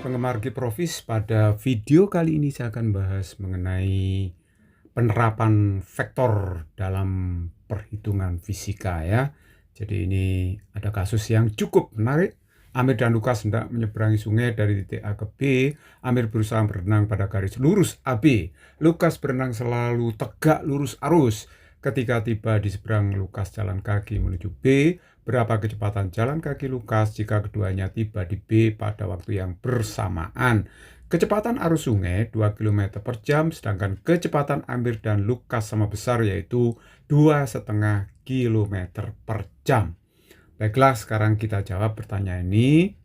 penggemar Giprofis, pada video kali ini saya akan bahas mengenai penerapan vektor dalam perhitungan fisika ya. Jadi ini ada kasus yang cukup menarik. Amir dan Lukas hendak menyeberangi sungai dari titik A ke B. Amir berusaha berenang pada garis lurus AB. Lukas berenang selalu tegak lurus arus. Ketika tiba di seberang, Lukas jalan kaki menuju B. Berapa kecepatan jalan kaki Lukas jika keduanya tiba di B pada waktu yang bersamaan? Kecepatan arus sungai 2 km per jam, sedangkan kecepatan Amir dan Lukas sama besar, yaitu 2,5 km per jam. Baiklah, sekarang kita jawab pertanyaan ini.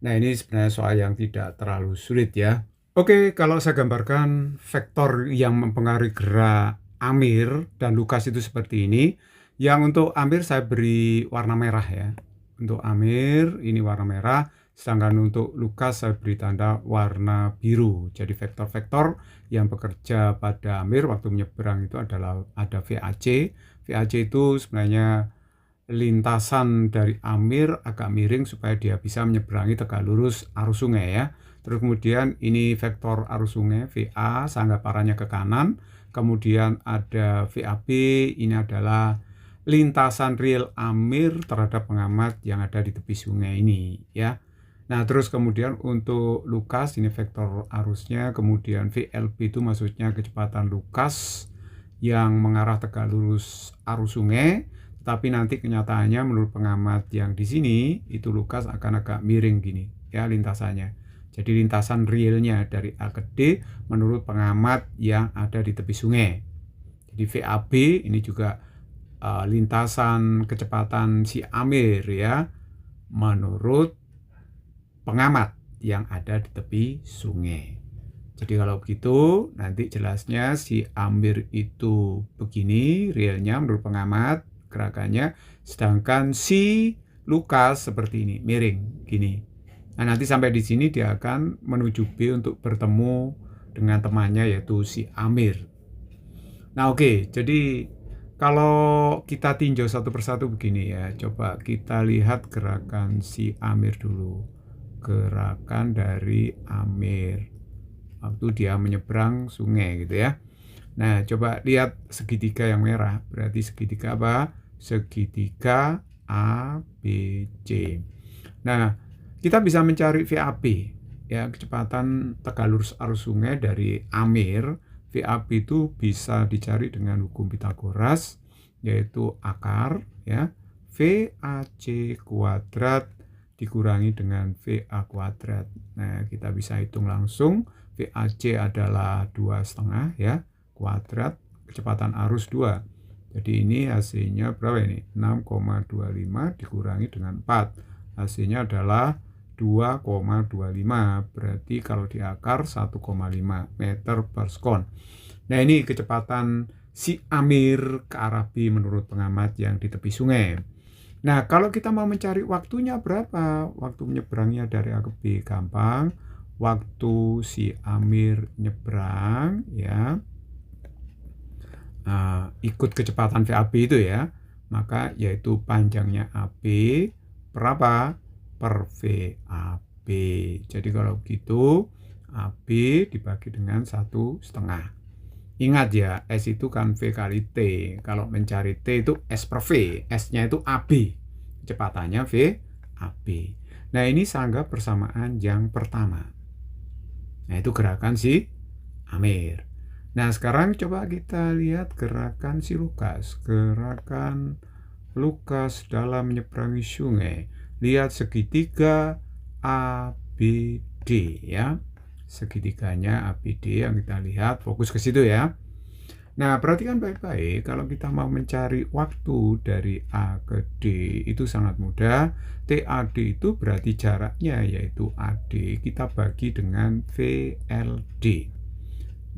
Nah, ini sebenarnya soal yang tidak terlalu sulit ya. Oke, kalau saya gambarkan vektor yang mempengaruhi gerak Amir dan Lukas itu seperti ini. Yang untuk Amir saya beri warna merah ya. Untuk Amir ini warna merah, sedangkan untuk Lukas saya beri tanda warna biru. Jadi vektor-vektor yang bekerja pada Amir waktu menyeberang itu adalah ada VAC. VAC itu sebenarnya lintasan dari Amir agak miring supaya dia bisa menyeberangi tegak lurus arus sungai ya. Terus kemudian ini vektor arus sungai VA, saya anggap arahnya ke kanan. Kemudian ada VAB, ini adalah lintasan real Amir terhadap pengamat yang ada di tepi sungai ini ya. Nah, terus kemudian untuk Lukas ini vektor arusnya, kemudian VLB itu maksudnya kecepatan Lukas yang mengarah tegak lurus arus sungai, tapi nanti kenyataannya menurut pengamat yang di sini itu Lukas akan agak miring gini ya lintasannya. Jadi lintasan realnya dari A ke D menurut pengamat yang ada di tepi sungai. Jadi VAB ini juga lintasan kecepatan si Amir ya menurut pengamat yang ada di tepi sungai. Jadi kalau begitu nanti jelasnya si Amir itu begini realnya menurut pengamat gerakannya, sedangkan si Lukas seperti ini miring gini. Nah, nanti sampai di sini dia akan menuju B untuk bertemu dengan temannya yaitu si Amir. Nah, oke, jadi kalau kita tinjau satu persatu begini ya, coba kita lihat gerakan si Amir dulu. Gerakan dari Amir waktu dia menyeberang sungai gitu ya. Nah, coba lihat segitiga yang merah. Berarti segitiga apa? Segitiga ABC. Nah, kita bisa mencari VAB ya, kecepatan tegak lurus arus sungai dari Amir. VAB itu bisa dicari dengan hukum Pitagoras, yaitu akar ya VAC kuadrat dikurangi dengan VA kuadrat. Nah, kita bisa hitung langsung. VAC adalah 2,5 ya kuadrat, kecepatan arus 2. Jadi ini hasilnya berapa ini? 6,25 dikurangi dengan 4. Hasilnya adalah 2,25. Berarti kalau di akar 1,5 meter per sekon. Nah, ini kecepatan si Amir ke arah B menurut pengamat yang di tepi sungai. Nah, kalau kita mau mencari waktunya berapa? Waktu menyeberangnya dari A ke B gampang. Waktu si Amir nyebrang ya, ikut kecepatan VAB itu ya, maka yaitu panjangnya AB berapa? Per VAB. Jadi kalau begitu AB dibagi dengan 1,5. Ingat ya, S itu kan V kali T. Kalau mencari T itu S per V. S-nya itu AB. Kecepatannya VAB. Nah, ini saya anggap persamaan yang pertama. Nah, itu gerakan si Amir. Nah, sekarang coba kita lihat gerakan si Lukas. Gerakan Lukas dalam menyeberangi sungai. Lihat segitiga ABD ya. Segitiganya ABD yang kita lihat, fokus ke situ ya. Nah, perhatikan baik-baik, kalau kita mau mencari waktu dari A ke D itu sangat mudah. TAD itu berarti jaraknya yaitu AD, kita bagi dengan VLD.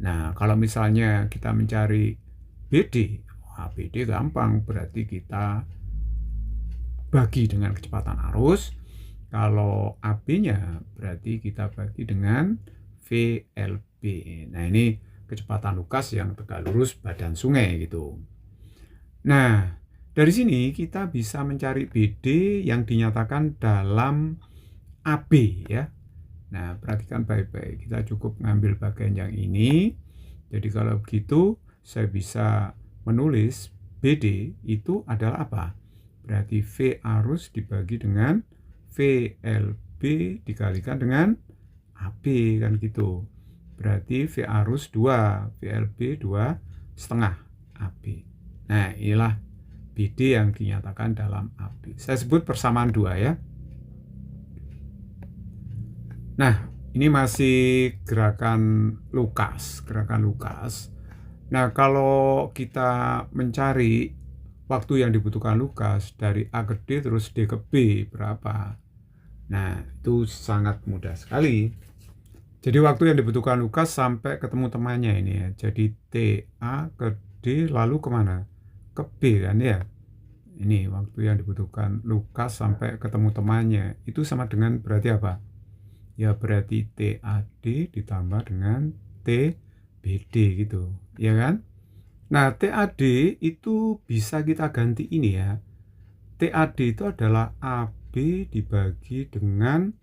Nah, kalau misalnya kita mencari BD, BD gampang, berarti kita bagi dengan kecepatan arus. Kalau AB-nya berarti kita bagi dengan VLB. Nah, ini kecepatan Lukas yang tegak lurus badan sungai gitu. Nah, dari sini kita bisa mencari BD yang dinyatakan dalam AB ya. Nah, perhatikan baik-baik. Kita cukup ngambil bagian yang ini. Jadi kalau begitu, saya bisa menulis BD itu adalah apa? Berarti V arus dibagi dengan VLB dikalikan dengan AB, kan gitu. Berarti V arus 2, VLB 2 setengah AB. Nah, inilah BD yang dinyatakan dalam AB. Saya sebut persamaan 2 ya. Nah, ini masih gerakan Lucas. Nah, kalau kita mencari waktu yang dibutuhkan Lucas dari A ke D terus D ke B berapa? Nah, itu sangat mudah sekali. Jadi waktu yang dibutuhkan Lucas sampai ketemu temannya ini ya. Jadi TA ke D lalu kemana? Ke B kan ya. Ini waktu yang dibutuhkan Lucas sampai ketemu temannya. Itu sama dengan berarti apa? Ya berarti TAD ditambah dengan TBD gitu. Ya kan? Nah, TAD itu bisa kita ganti ini ya. TAD itu adalah AB dibagi dengan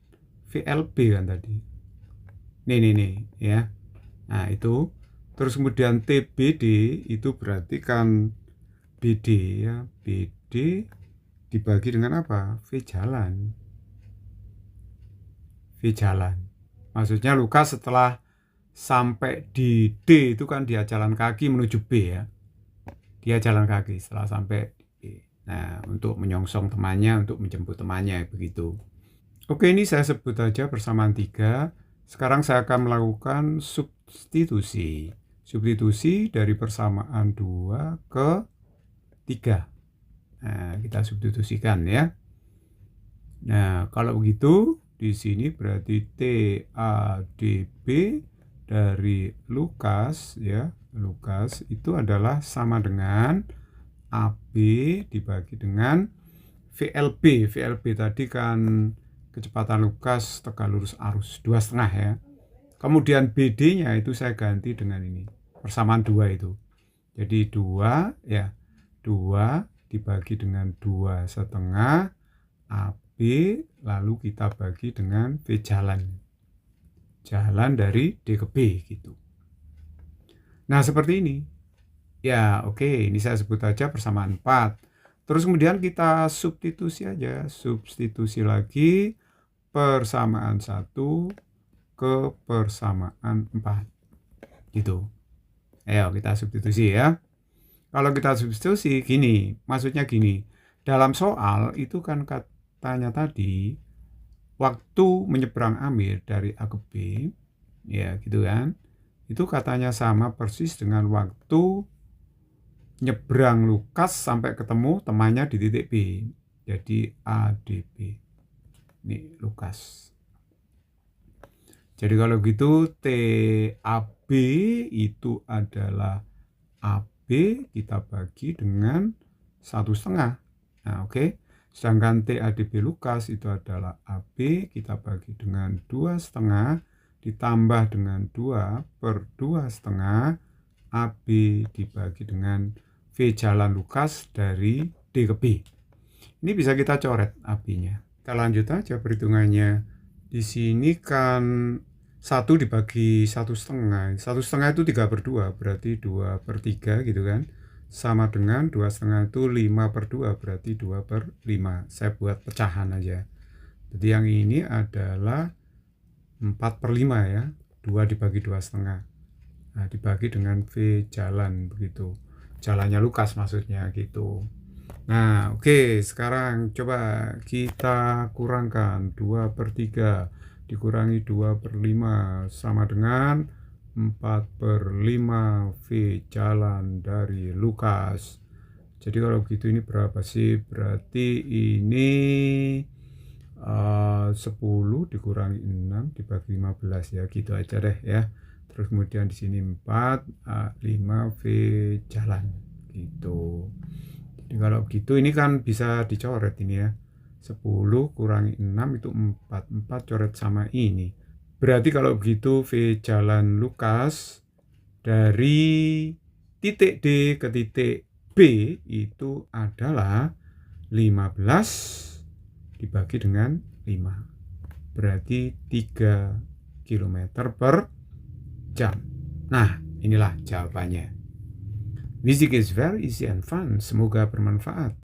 VLB kan tadi. Nih ya. Nah, itu. Terus kemudian TBD itu berarti kan BD ya. BD dibagi dengan apa? V jalan. Maksudnya Lucas setelah sampai di D itu kan dia jalan kaki menuju B ya. Dia jalan kaki setelah sampai D. Nah, untuk menyongsong temannya, untuk menjemput temannya begitu. Oke, ini saya sebut aja persamaan 3. Sekarang saya akan melakukan substitusi. Substitusi dari persamaan 2 ke 3. Nah, kita substitusikan ya. Nah, kalau begitu di sini berarti TADB dari Lucas ya. Lucas itu adalah sama dengan AB dibagi dengan VLB. VLB tadi kan kecepatan Lucas tegak lurus arus 2,5 ya. Kemudian BD-nya itu saya ganti dengan ini. Persamaan 2 itu. Jadi 2 ya. 2 dibagi dengan 2,5 AB lalu kita bagi dengan V jalan dari D ke B gitu. Nah, seperti ini ya. Oke, ini saya sebut aja persamaan 4. Terus kemudian kita substitusi aja, substitusi lagi persamaan 1 ke persamaan 4 gitu. Ayo kita substitusi ya. Kalau kita substitusi gini, maksudnya gini, dalam soal itu kan katanya tadi waktu menyeberang Amir dari A ke B ya gitu kan, itu katanya sama persis dengan waktu nyebrang Lucas sampai ketemu temannya di titik B. Jadi ADB ini Lucas. Jadi kalau gitu TAB itu adalah AB kita bagi dengan 1,5. Nah, oke. Sedangkan TADB Lucas itu adalah AB kita bagi dengan 2,5 ditambah dengan 2 per 2,5 AB dibagi dengan V jalan Lucas dari D ke B. Ini bisa kita coret AB-nya. Kita lanjut aja perhitungannya. Di sini kan 1 dibagi 1,5. 1,5 itu 3 per 2, berarti 2 per 3 gitu kan. Sama dengan 2,5 itu 5 per 2, berarti 2 per 5. Saya buat pecahan aja. Jadi yang ini adalah 4 per 5 ya. 2 dibagi 2,5. Nah, dibagi dengan V jalan begitu. Jalannya Lucas maksudnya gitu. Nah, oke, sekarang coba kita kurangkan 2 per 3 dikurangi 2 per 5 sama dengan 4 per 5 V jalan dari Lucas. Jadi kalau begitu ini berapa sih? Berarti ini 10 dikurangi 6 dibagi 15 ya, gitu aja deh ya. Terus kemudian di sini 4, 5 V jalan gitu. Jadi kalau begitu ini kan bisa dicoret ini ya. 10 kurangi 6 itu 4. 4 coret sama ini. Berarti kalau begitu V jalan Lucas dari titik D ke titik B itu adalah 15 dibagi dengan 5. berarti 3 km per jam. Nah, inilah jawabannya. Music is very easy and fun. Semoga bermanfaat.